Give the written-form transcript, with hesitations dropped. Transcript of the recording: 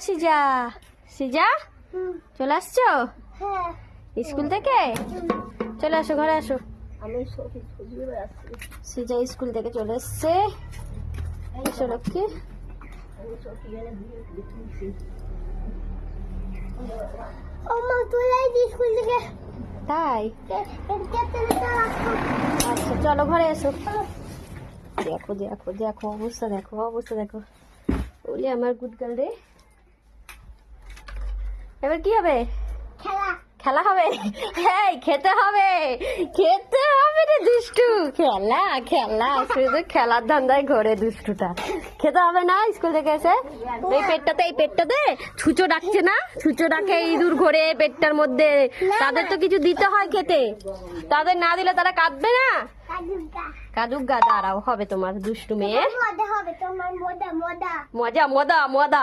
সিজা সিজা চলে আসছো স্কুল থেকে? চলে আসো, ঘরে আসো। সিজা স্কুল থেকে চলে এসছে। এসো লক্ষ্মী। তাই আচ্ছা, চলো ঘরে এসো। দেখো দেখো দেখো অবস্থা, দেখো অবস্থা দেখো। ওলে আমার গুড গার্ল রে। এবার কি হবে? খেলা হবে। হ্যাঁ, খেতে হবে, খেতে হবে রে দুষ্টু। খেলা খেলা শুধু খেলার ধান্দায় ঘরে দুষ্টুটা। খেতে হবে না স্কুল থেকে এসে? এই পেটটাতে ছুঁচো ডাকছে না? ছুঁচো ডাকে, ইঁদুর ঘোরে পেটটার মধ্যে। তাদের তো কিছু দিতে হয় খেতে। তাদের না দিলে তারা কাঁদবে না? কাঁদুক গা, দাঁড়াও, হবে তোমার দুষ্টু মেয়ে। মজা মজা মজা।